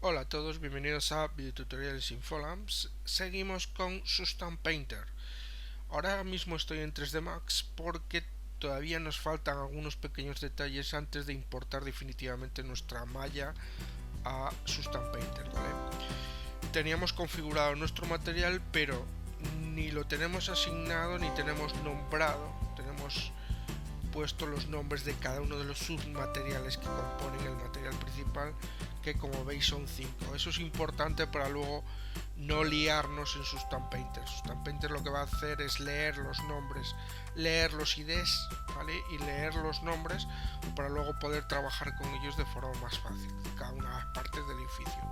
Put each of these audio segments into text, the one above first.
Hola a todos, bienvenidos a Videotutoriales Infolamps. Seguimos con Substance Painter. Ahora mismo estoy en 3D Max porque todavía nos faltan algunos pequeños detalles antes de importar definitivamente nuestra malla a Substance Painter, ¿vale? Teníamos configurado nuestro material, pero ni lo tenemos asignado ni tenemos nombrado. Tenemos puesto los nombres de cada uno de los submateriales que componen el material principal, que como veis son 5. Eso es importante para luego no liarnos en Substance Painter. Substance Painter lo que va a hacer es leer los nombres, leer los IDs, ¿vale? Y leer los nombres para luego poder trabajar con ellos de forma más fácil, cada una de las partes del edificio,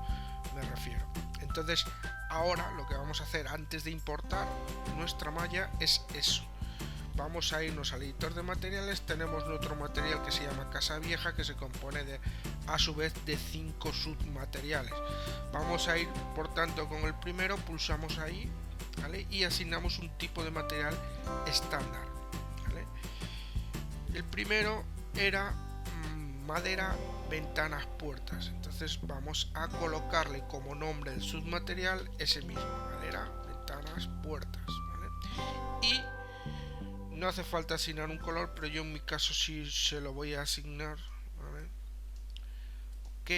me refiero. Entonces, ahora lo que vamos a hacer antes de importar nuestra malla es eso. Vamos a irnos al editor de materiales. Tenemos nuestro material que se llama Casa Vieja, que se compone a su vez de 5 submateriales. Vamos a ir por tanto con el primero, pulsamos ahí, ¿vale? Y asignamos un tipo de material estándar, ¿vale? El primero era madera, ventanas, puertas. Entonces vamos a colocarle como nombre del submaterial ese mismo: madera, ventanas, puertas, ¿vale? Y no hace falta asignar un color, pero yo en mi caso sí se lo voy a asignar, ¿vale? Ok,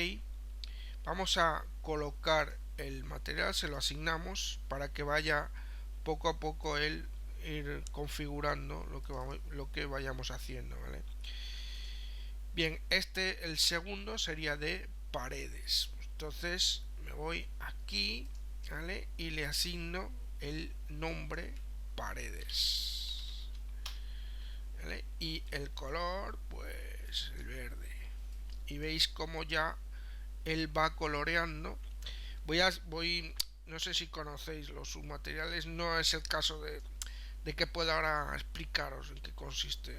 vamos a colocar el material, se lo asignamos para que vaya poco a poco él ir configurando lo que vayamos haciendo, ¿vale? Bien, el segundo sería de paredes. Entonces me voy aquí, ¿vale? Y le asigno el nombre paredes, ¿vale? Y el color, pues el verde. Y veis como ya él va coloreando. No sé si conocéis los submateriales, no es el caso de que pueda ahora explicaros en qué consiste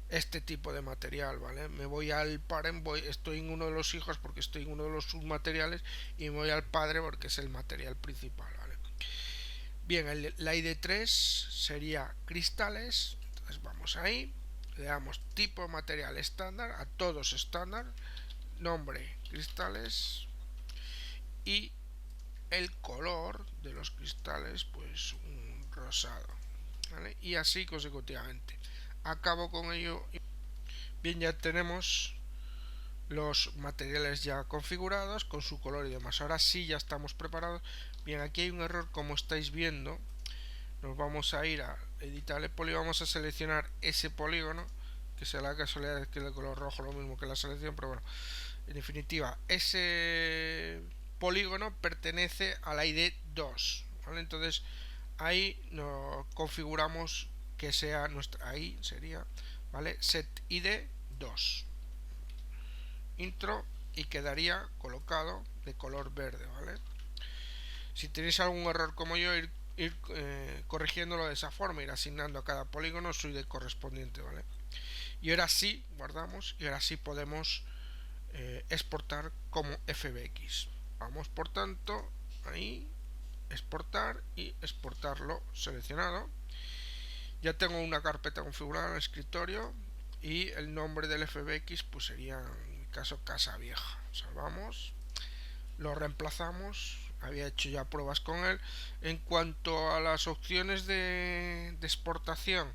este tipo de material, ¿vale? Me voy al parent, estoy en uno de los hijos porque estoy en uno de los submateriales, y me voy al padre porque es el material principal, ¿vale? Bien, la ID3 sería cristales. Entonces vamos ahí, le damos tipo material estándar, a todos estándar, nombre cristales, y el color de los cristales pues un rosado, ¿vale? Y así consecutivamente. Acabo con ello. Bien, ya tenemos los materiales ya configurados con su color y demás. Ahora sí ya estamos preparados. Bien, aquí hay un error, como estáis viendo. Nos vamos a ir a editar el polígono, vamos a seleccionar ese polígono, que será la casualidad que es de color rojo, lo mismo que la selección, pero bueno, en definitiva, ese polígono pertenece a la ID 2, ¿vale? Entonces ahí nos configuramos que sea nuestra, ahí sería, ¿vale? Set ID 2 intro, y quedaría colocado de color verde, ¿vale? Si tenéis algún error como yo, ir corrigiéndolo de esa forma, ir asignando a cada polígono su ID correspondiente, ¿vale? Y ahora sí guardamos, y ahora sí podemos exportar como FBX. Vamos por tanto ahí, exportar, y exportarlo seleccionado. Ya tengo una carpeta configurada en el escritorio, y el nombre del FBX pues sería en mi caso Casa Vieja. Salvamos, lo reemplazamos, había hecho ya pruebas con él. En cuanto a las opciones de exportación,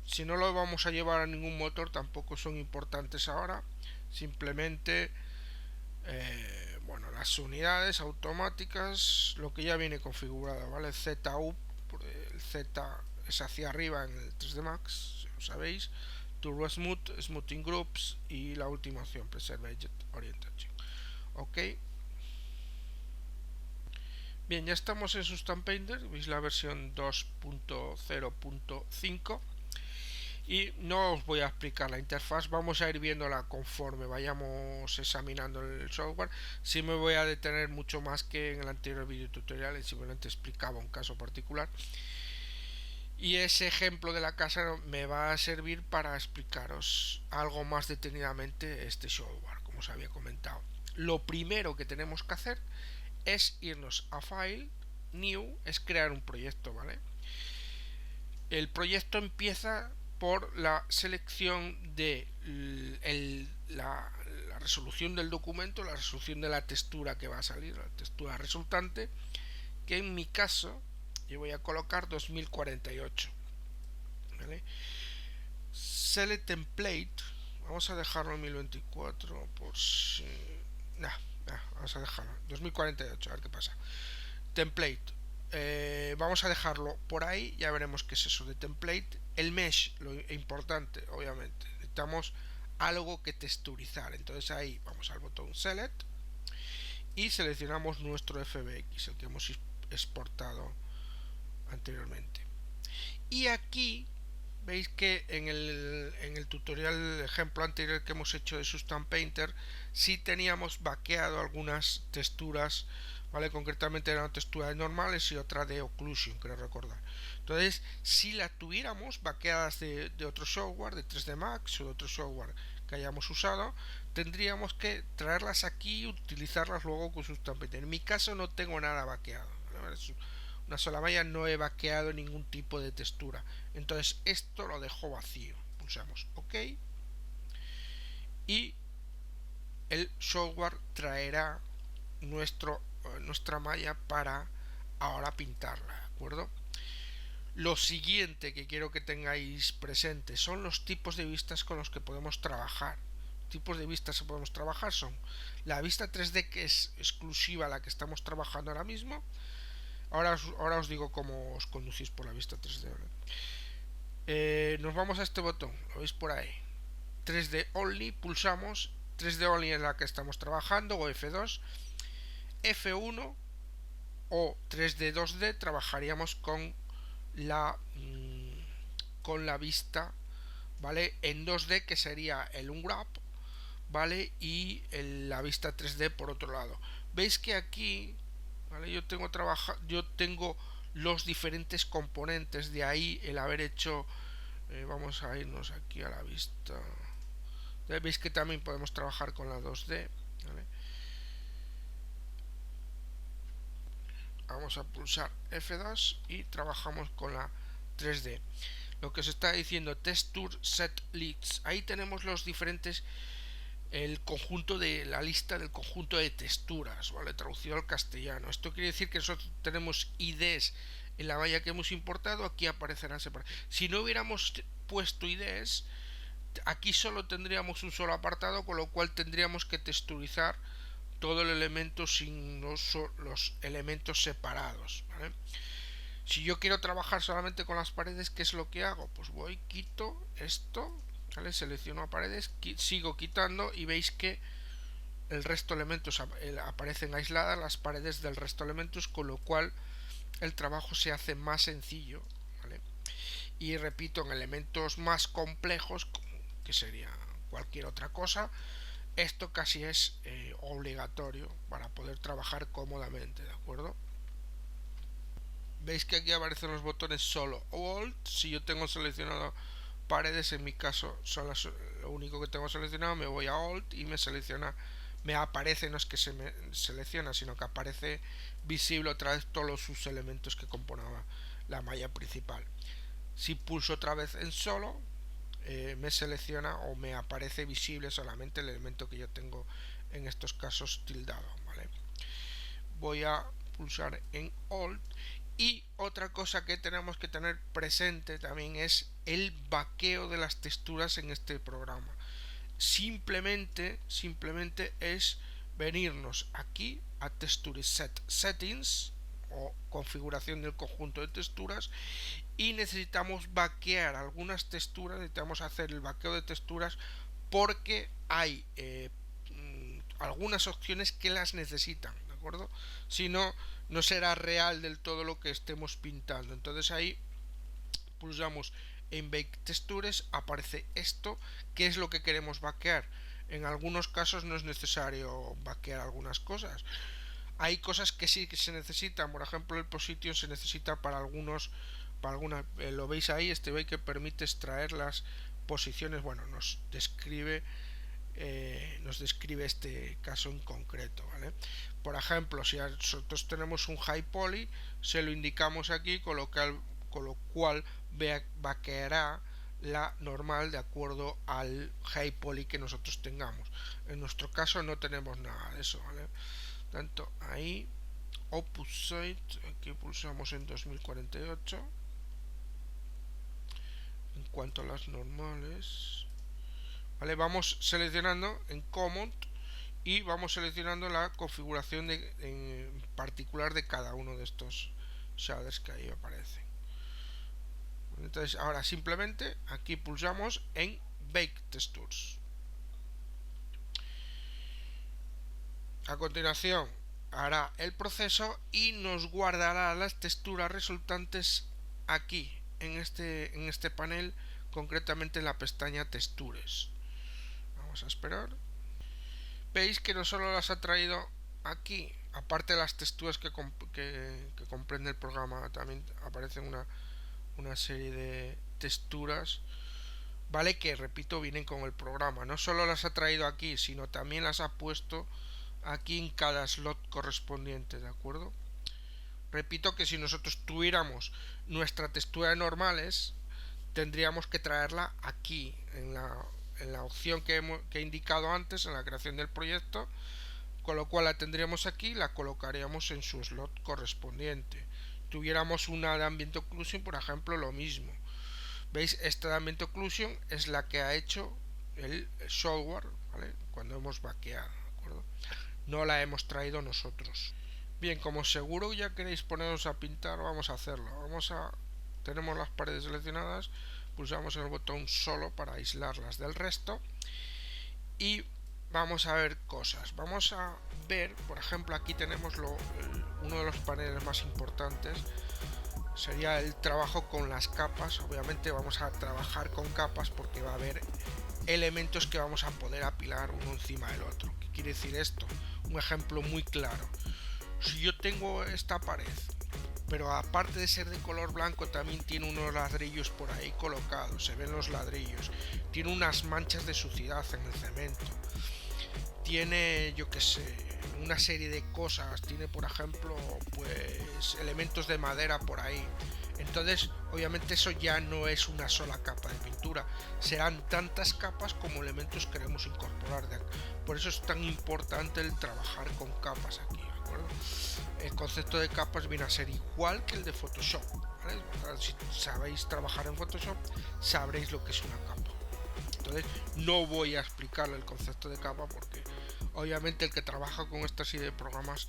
si no lo vamos a llevar a ningún motor, tampoco son importantes ahora. Simplemente bueno, las unidades automáticas, lo que ya viene configurado, ¿vale? ZU, el Z es hacia arriba en el 3D Max, si sabéis. Turbo Smooth, Smoothing Groups, y la última opción, Preserved Orientation. Ok. Bien, ya estamos en Substance Painter, veis la versión 2.0.5, y no os voy a explicar la interfaz, vamos a ir viéndola conforme vayamos examinando el software. Sí me voy a detener mucho más que en el anterior video tutorial, simplemente explicaba un caso particular, y ese ejemplo de la casa me va a servir para explicaros algo más detenidamente este software, como os había comentado. Lo primero que tenemos que hacer es irnos a File, New, es crear un proyecto, ¿vale? El proyecto empieza por la selección de la resolución del documento, la resolución de la textura que va a salir, la textura resultante, que en mi caso yo voy a colocar 2048, ¿vale? Select template, vamos a dejarlo en 1024 por si... vamos a dejarlo 2048, a ver qué pasa. Template, vamos a dejarlo por ahí, ya veremos qué es eso de template. El mesh, lo importante, obviamente, necesitamos algo que texturizar, entonces ahí vamos al botón select y seleccionamos nuestro FBX, el que hemos exportado anteriormente. Y aquí veis que en el tutorial ejemplo anterior que hemos hecho de Substance Painter sí teníamos vaqueado algunas texturas, ¿vale? Concretamente era una textura de normales y otra de occlusion, creo recordar. Entonces, si la tuviéramos vaqueadas de otro software, de 3D Max o de otro software que hayamos usado, tendríamos que traerlas aquí y utilizarlas luego con Substance Painter. En mi caso no tengo nada vaqueado, ¿vale? Una sola malla, no he vaqueado ningún tipo de textura, entonces esto lo dejo vacío. Pulsamos OK y el software traerá nuestra malla para ahora pintarla, ¿de acuerdo? Lo siguiente que quiero que tengáis presente son los tipos de vistas con los que podemos trabajar. Tipos de vistas que podemos trabajar son la vista 3D, que es exclusiva a la que estamos trabajando ahora mismo. Ahora os digo cómo os conducís por la vista 3D. Nos vamos a este botón, lo veis por ahí, 3D Only, pulsamos. 3D Only es la que estamos trabajando, o F2. F1 o 3D 2D trabajaríamos con la vista, ¿vale? En 2D, que sería el unwrap, ¿vale? Y la vista 3D por otro lado. Veis que aquí, ¿vale? Yo tengo los diferentes componentes, de ahí el haber hecho, vamos a irnos aquí a la vista. Veis que también podemos trabajar con la 2D, ¿vale? Vamos a pulsar F2 y trabajamos con la 3D. Lo que os está diciendo Texture Set Lists, ahí tenemos los diferentes, el conjunto de la lista del conjunto de texturas, ¿vale? Traducido al castellano. Esto quiere decir que nosotros tenemos IDs en la malla que hemos importado, aquí aparecerán separados. Si no hubiéramos puesto IDs, aquí solo tendríamos un solo apartado, con lo cual tendríamos que texturizar todo el elemento sin los elementos separados, ¿vale? Si yo quiero trabajar solamente con las paredes, ¿qué es lo que hago? Pues voy, quito esto, ¿vale? Selecciono a paredes, sigo quitando y veis que el resto de elementos aparecen aisladas, las paredes del resto de elementos, con lo cual el trabajo se hace más sencillo, ¿vale? Y repito, en elementos más complejos, que sería cualquier otra cosa, esto casi es obligatorio para poder trabajar cómodamente, ¿de acuerdo? Veis que aquí aparecen los botones solo o Alt. Si yo tengo seleccionado paredes, en mi caso son lo único que tengo seleccionado, me voy a Alt y me aparece, no es que se me selecciona, sino que aparece visible otra vez todos sus elementos que componen la malla principal. Si pulso otra vez en solo, me selecciona o me aparece visible solamente el elemento que yo tengo en estos casos tildado, ¿vale? Voy a pulsar en Alt. Y otra cosa que tenemos que tener presente también es el vaqueo de las texturas en este programa. Simplemente es venirnos aquí a Texture Set Settings o configuración del conjunto de texturas, y necesitamos vaquear algunas texturas, necesitamos hacer el vaqueo de texturas porque hay algunas opciones que las necesitan, ¿de acuerdo? Si no, no será real del todo lo que estemos pintando. Entonces ahí pulsamos en Bake Textures, aparece esto, que es lo que queremos vaquear. En algunos casos no es necesario vaquear algunas cosas. Hay cosas que sí que se necesitan, por ejemplo el position se necesita para algunas, lo veis ahí, este bake que permite extraer las posiciones, bueno, nos describe este caso en concreto, ¿vale? Por ejemplo, si nosotros tenemos un high poly, se lo indicamos aquí, con lo cual vaqueará la normal de acuerdo al high poly que nosotros tengamos. En nuestro caso no tenemos nada de eso, ¿vale? Tanto ahí, opposite, aquí pulsamos en 2048. En cuanto a las normales, ¿vale? Vamos seleccionando en Common y vamos seleccionando la configuración en particular de cada uno de estos shaders que ahí aparecen. Entonces ahora simplemente aquí pulsamos en Bake Textures. A continuación hará el proceso y nos guardará las texturas resultantes aquí en este panel, concretamente en la pestaña Textures. Vamos a esperar. Veis que no solo las ha traído aquí, aparte de las texturas que comprende el programa, también aparecen una serie de texturas, vale, que repito, vienen con el programa. No solo las ha traído aquí, sino también las ha puesto aquí en cada slot correspondiente, ¿de acuerdo? Repito que si nosotros tuviéramos nuestra textura de normales, tendríamos que traerla aquí en la opción que he indicado antes en la creación del proyecto, con lo cual la tendríamos aquí y la colocaríamos en su slot correspondiente. Tuviéramos una de Ambient Occlusion, por ejemplo, lo mismo. ¿Veis? Esta de Ambient Occlusion es la que ha hecho el software, ¿vale? Cuando hemos vaqueado, ¿de acuerdo? No la hemos traído nosotros. Bien, como seguro ya queréis poneros a pintar, vamos a hacerlo. Tenemos las paredes seleccionadas, pulsamos el botón solo para aislarlas del resto y vamos a ver cosas. Vamos a ver, por ejemplo, aquí tenemos uno de los paneles más importantes, sería el trabajo con las capas. Obviamente vamos a trabajar con capas porque va a haber elementos que vamos a poder apilar uno encima del otro. ¿Qué quiere decir esto? Un ejemplo muy claro. Si yo tengo esta pared, pero aparte de ser de color blanco también tiene unos ladrillos por ahí colocados, se ven los ladrillos, tiene unas manchas de suciedad en el cemento, tiene, yo que sé, una serie de cosas, tiene por ejemplo pues elementos de madera por ahí. Entonces obviamente eso ya no es una sola capa de pintura, serán tantas capas como elementos queremos incorporar. Por eso es tan importante el trabajar con capas aquí, ¿de acuerdo? El concepto de capas viene a ser igual que el de Photoshop, ¿vale? Si sabéis trabajar en Photoshop, sabréis lo que es una capa. Entonces no voy a explicarle el concepto de capa porque obviamente el que trabaja con esta serie de programas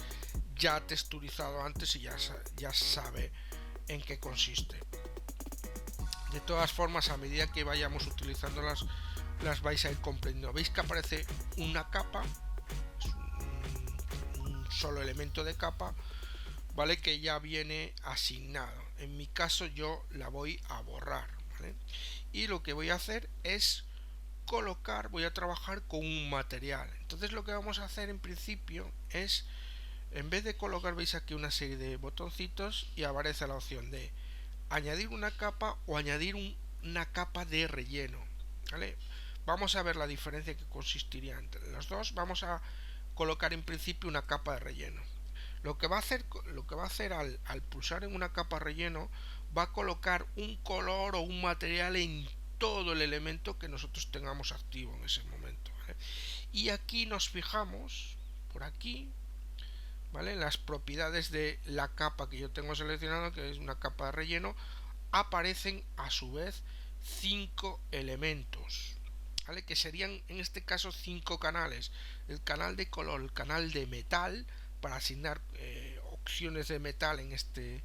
ya ha texturizado antes y ya sabe en qué consiste. De todas formas, a medida que vayamos utilizándolas, las vais a ir comprendiendo. Veis que aparece una capa, es un solo elemento de capa, ¿vale? Que ya viene asignado. En mi caso yo la voy a borrar, ¿vale? Y lo que voy a hacer es voy a trabajar con un material. Entonces lo que vamos a hacer en principio es, en vez de colocar, veis aquí una serie de botoncitos y aparece la opción de añadir una capa o añadir una capa de relleno, ¿vale? Vamos a ver la diferencia que consistiría entre los dos. Vamos a colocar en principio una capa de relleno. Lo que va a hacer al pulsar en una capa de relleno, va a colocar un color o un material en todo el elemento que nosotros tengamos activo en ese momento, ¿vale? Y aquí nos fijamos por aquí, ¿vale? Las propiedades de la capa que yo tengo seleccionada, que es una capa de relleno, aparecen a su vez 5 elementos, ¿vale? Que serían en este caso 5 canales: el canal de color, el canal de metal para asignar opciones de metal en este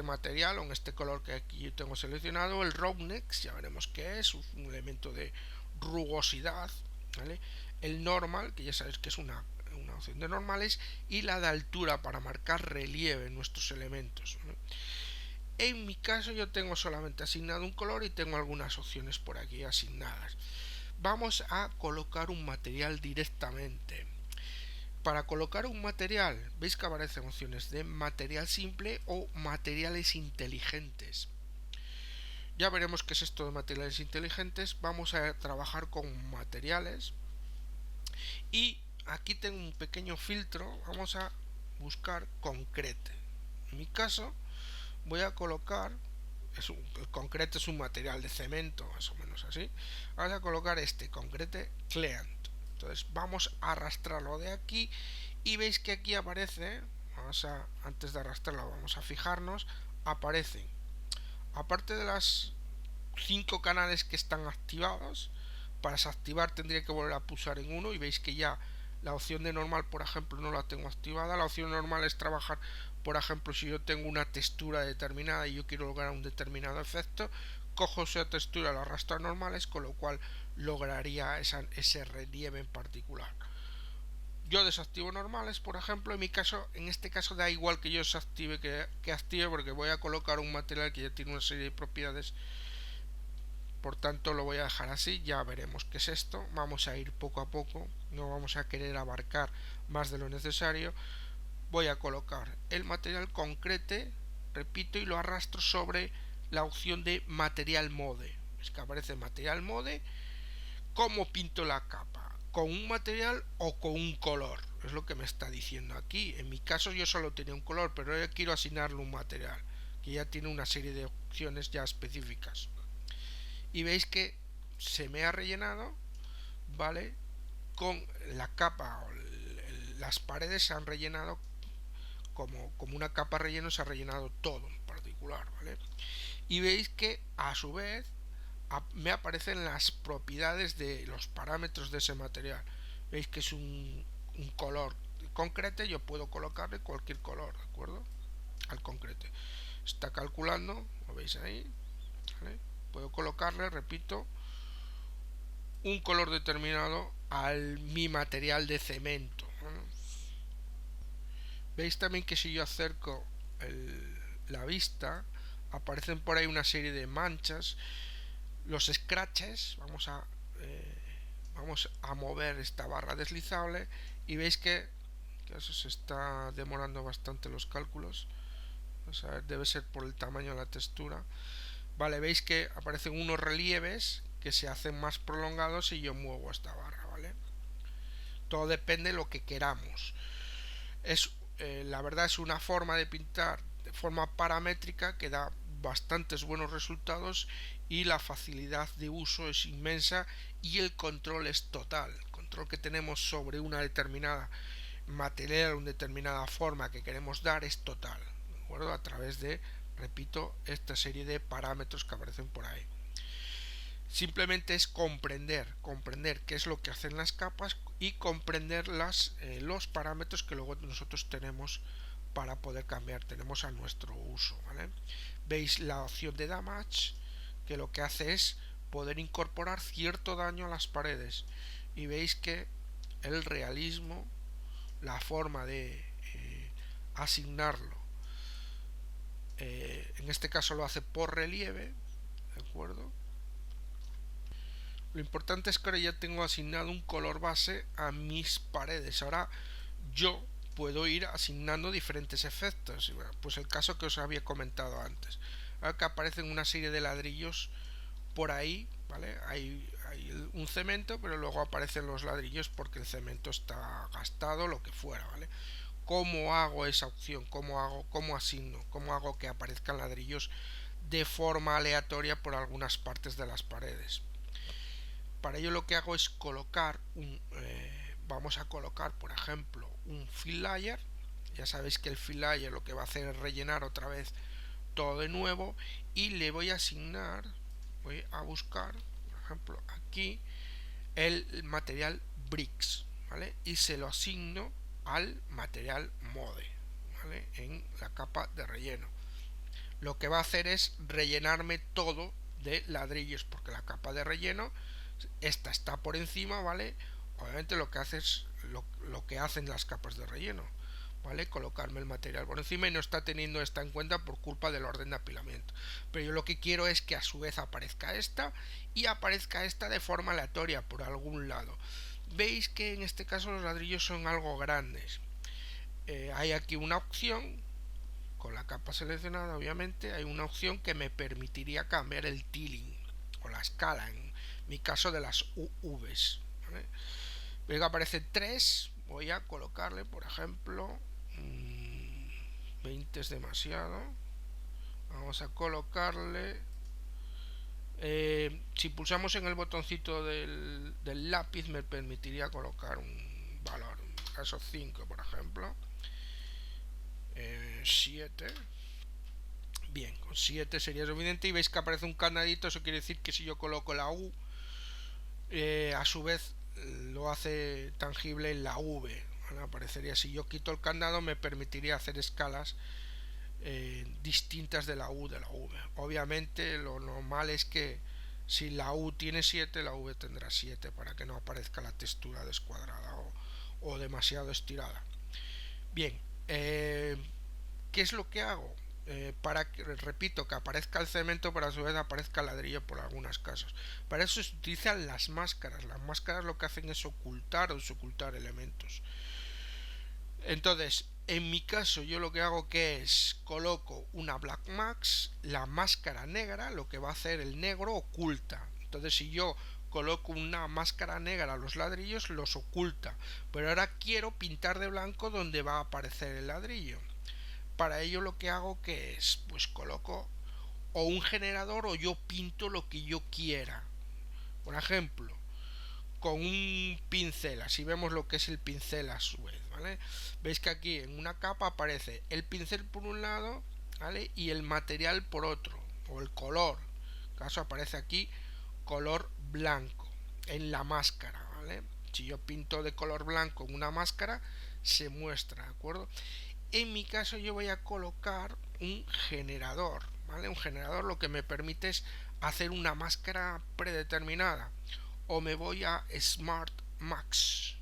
material o en este color que aquí yo tengo seleccionado, el roughness, ya veremos qué es, un elemento de rugosidad, ¿vale? El normal, que ya sabéis que es una opción de normales, y la de altura para marcar relieve en nuestros elementos, ¿vale? En mi caso yo tengo solamente asignado un color y tengo algunas opciones por aquí asignadas. Vamos a colocar un material directamente. Para colocar un material, veis que aparecen opciones de material simple o materiales inteligentes. Ya veremos qué es esto de materiales inteligentes. Vamos a trabajar con materiales y aquí tengo un pequeño filtro. Vamos a buscar concrete. En mi caso voy a colocar el concreto es un material de cemento, más o menos así. Vamos a colocar este concrete cleant. Entonces vamos a arrastrarlo de aquí y veis que aquí aparece, antes de arrastrarlo vamos a fijarnos, aparecen, aparte de las 5 canales que están activados, para desactivar tendría que volver a pulsar en uno y veis que ya la opción de normal, por ejemplo, no la tengo activada. La opción normal es trabajar, por ejemplo, si yo tengo una textura determinada y yo quiero lograr un determinado efecto, cojo esa textura, la arrastro a normales, con lo cual lograría ese relieve en particular. Yo desactivo normales, por ejemplo, en este caso da igual que yo desactive que active, porque voy a colocar un material que ya tiene una serie de propiedades, por tanto lo voy a dejar así. Ya veremos qué es esto, vamos a ir poco a poco, no vamos a querer abarcar más de lo necesario. Voy a colocar el material concrete, repito, y lo arrastro sobre la opción de material mode. Es que aparece material mode. ¿Cómo pinto la capa? ¿Con un material o con un color? Es lo que me está diciendo aquí. En mi caso yo solo tenía un color, pero yo quiero asignarle un material que ya tiene una serie de opciones ya específicas. Y veis que se me ha rellenado, ¿vale? Con la capa, las paredes se han rellenado como una capa relleno, se ha rellenado todo en particular, ¿vale? Y veis que a su vez me aparecen las propiedades de los parámetros de ese material. Veis que es un color concreto, yo puedo colocarle cualquier color, ¿de acuerdo? Al concreto. Está calculando, lo veis ahí, ¿vale? Puedo colocarle, repito, un color determinado al mi material de cemento, ¿no? Veis también que si yo acerco la vista, aparecen por ahí una serie de manchas, los scratches. Vamos a mover esta barra deslizable y veis que eso se está demorando bastante los cálculos. Vamos a ver, debe ser por el tamaño de la textura. Vale, veis que aparecen unos relieves que se hacen más prolongados si yo muevo esta barra, ¿vale? Todo depende de lo que queramos. La verdad es una forma de pintar de forma paramétrica que da bastantes buenos resultados y la facilidad de uso es inmensa y el control es total. El control que tenemos sobre una determinada material, una determinada forma que queremos dar es total, ¿de acuerdo? A través de, repito, esta serie de parámetros que aparecen por ahí. Simplemente es comprender qué es lo que hacen las capas y comprender los parámetros que luego nosotros tenemos para poder cambiar, tenemos a nuestro uso, ¿vale? Veis la opción de damage, que lo que hace es poder incorporar cierto daño a las paredes, y veis que el realismo, la forma de asignarlo, en este caso lo hace por relieve, ¿de acuerdo? Lo importante es que ahora ya tengo asignado un color base a mis paredes. Ahora yo puedo ir asignando diferentes efectos. Pues el caso que os había comentado antes. Ahora que aparecen una serie de ladrillos por ahí, ¿vale? Hay un cemento, pero luego aparecen los ladrillos porque el cemento está gastado, lo que fuera, ¿vale? ¿Cómo hago esa opción? ¿Cómo asigno? ¿Cómo hago que aparezcan ladrillos de forma aleatoria por algunas partes de las paredes? Para ello lo que hago es colocar vamos a colocar, por ejemplo, un fill layer. Ya sabéis que el fill layer lo que va a hacer es rellenar otra vez todo de nuevo, y le voy a asignar, voy a buscar, por ejemplo, aquí el material bricks, ¿vale? Y se lo asigno al material mode, ¿vale? En la capa de relleno. Lo que va a hacer es rellenarme todo de ladrillos, porque la capa de relleno, esta está por encima, ¿vale? Obviamente lo que hace es lo que hacen las capas de relleno, ¿vale? Colocarme el material por encima, y no está teniendo esta en cuenta por culpa del orden de apilamiento. Pero yo lo que quiero es que a su vez aparezca esta, y aparezca esta de forma aleatoria por algún lado. Veis que en este caso los ladrillos son algo grandes. Hay aquí una opción, con la capa seleccionada obviamente, hay una opción que me permitiría cambiar el tiling o la escala, en mi caso de las UVs, ¿vale? Veis que aparece 3, voy a colocarle, por ejemplo, 20 es demasiado, Vamos a colocarle, si pulsamos en el botoncito del lápiz me permitiría colocar un valor, en este caso 5 por ejemplo, 7. Bien, con 7 sería suficiente y veis que aparece un candadito. Eso quiere decir que si yo coloco la U, a su vez lo hace tangible en la V. ¿Vale? Aparecería, si yo quito el candado, me permitiría hacer escalas distintas de la U de la V. Obviamente lo normal es que si la U tiene 7, la V tendrá 7 para que no aparezca la textura descuadrada o demasiado estirada. Bien, ¿qué es lo que hago? Para que, repito, que aparezca el cemento, pero a su vez aparezca el ladrillo por algunos casos. Para eso se utilizan las máscaras. Las máscaras lo que hacen es ocultar o desocultar elementos. Entonces, en mi caso, yo lo que hago que es coloco una Black Mask, la máscara negra, lo que va a hacer el negro oculta. Entonces, si yo coloco una máscara negra a los ladrillos, los oculta. Pero ahora quiero pintar de blanco donde va a aparecer el ladrillo. Para ello lo que hago que es, pues coloco o un generador o yo pinto lo que yo quiera. Por ejemplo, con un pincel, así vemos lo que es el pincel a su vez, ¿vale? Veis que aquí en una capa aparece el pincel por un lado, ¿vale? Y el material por otro, o el color. En este caso aparece aquí color blanco en la máscara, ¿vale? Si yo pinto de color blanco en una máscara, se muestra, ¿de acuerdo? En mi caso yo voy a colocar un generador, ¿vale? Un generador lo que me permite es hacer una máscara predeterminada. O me voy a Smart Max.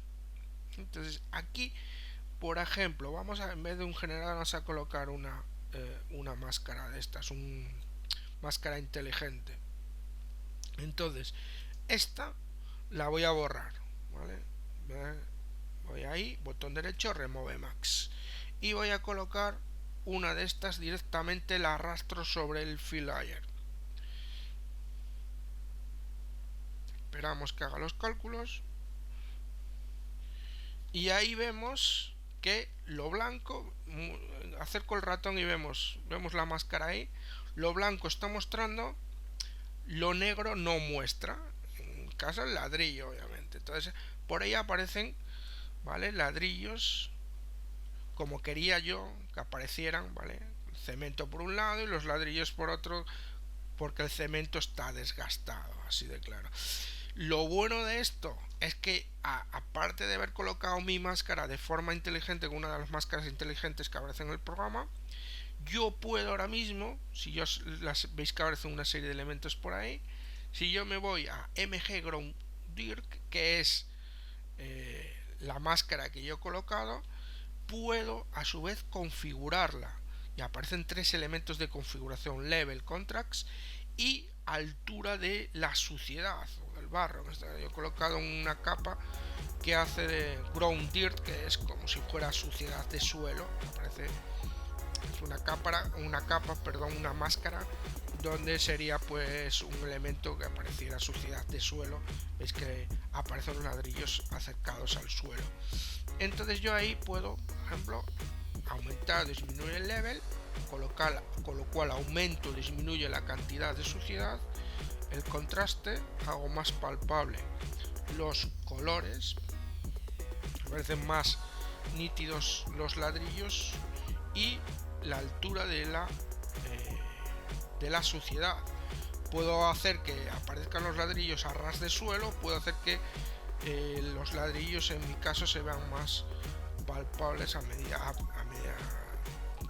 Entonces aquí, por ejemplo, vamos a, en vez de un generador, vamos a colocar una máscara de estas, una máscara inteligente. Entonces, esta la voy a borrar, ¿vale? Voy ahí, botón derecho, remove max. Y voy a colocar una de estas directamente, la arrastro sobre el fill layer. Esperamos que haga los cálculos. Y ahí vemos que lo blanco, acerco el ratón y vemos la máscara ahí. Lo blanco está mostrando, lo negro no muestra. En caso el ladrillo, obviamente. Entonces, por ahí aparecen, ¿vale? Ladrillos como quería yo que aparecieran, ¿vale? El cemento por un lado y los ladrillos por otro, porque el cemento está desgastado, así de claro. Lo bueno de esto es que aparte de haber colocado mi máscara de forma inteligente con una de las máscaras inteligentes que aparecen en el programa, yo puedo ahora mismo, si yo veis que aparecen una serie de elementos por ahí, si yo me voy a MG Ground Dirt, que es la máscara que yo he colocado, puedo a su vez configurarla. Y aparecen 3 elementos de configuración: level, contracts y altura de la suciedad o del barro. Yo he colocado una capa que hace de ground dirt, que es como si fuera suciedad de suelo. Aparece es una máscara donde sería pues un elemento que apareciera suciedad de suelo. Veis que aparecen los ladrillos acercados al suelo. Entonces yo ahí puedo, por ejemplo, aumentar o disminuir el level, con lo cual aumento o disminuye la cantidad de suciedad, el contraste, hago más palpable los colores, parecen más nítidos los ladrillos, y la altura de la suciedad. Puedo hacer que aparezcan los ladrillos a ras de suelo, puedo hacer que los ladrillos en mi caso se vean más palpables a medida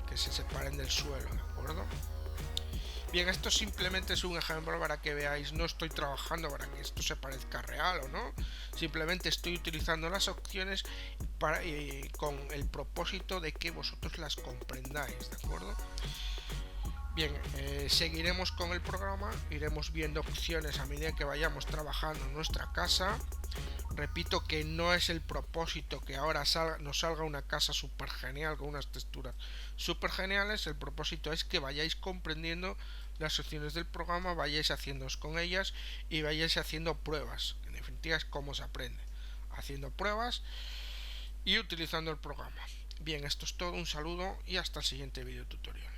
que se separen del suelo, ¿de acuerdo? Bien, esto simplemente es un ejemplo para que veáis, no estoy trabajando para que esto se parezca real o no, simplemente estoy utilizando las opciones con el propósito de que vosotros las comprendáis, ¿de acuerdo? Bien, seguiremos con el programa, iremos viendo opciones a medida que vayamos trabajando en nuestra casa. Repito que no es el propósito que ahora nos salga una casa súper genial con unas texturas súper geniales. El propósito es que vayáis comprendiendo las opciones del programa, vayáis haciéndoos con ellas y vayáis haciendo pruebas. En definitiva es cómo se aprende, haciendo pruebas y utilizando el programa. Bien, esto es todo, un saludo y hasta el siguiente video tutorial.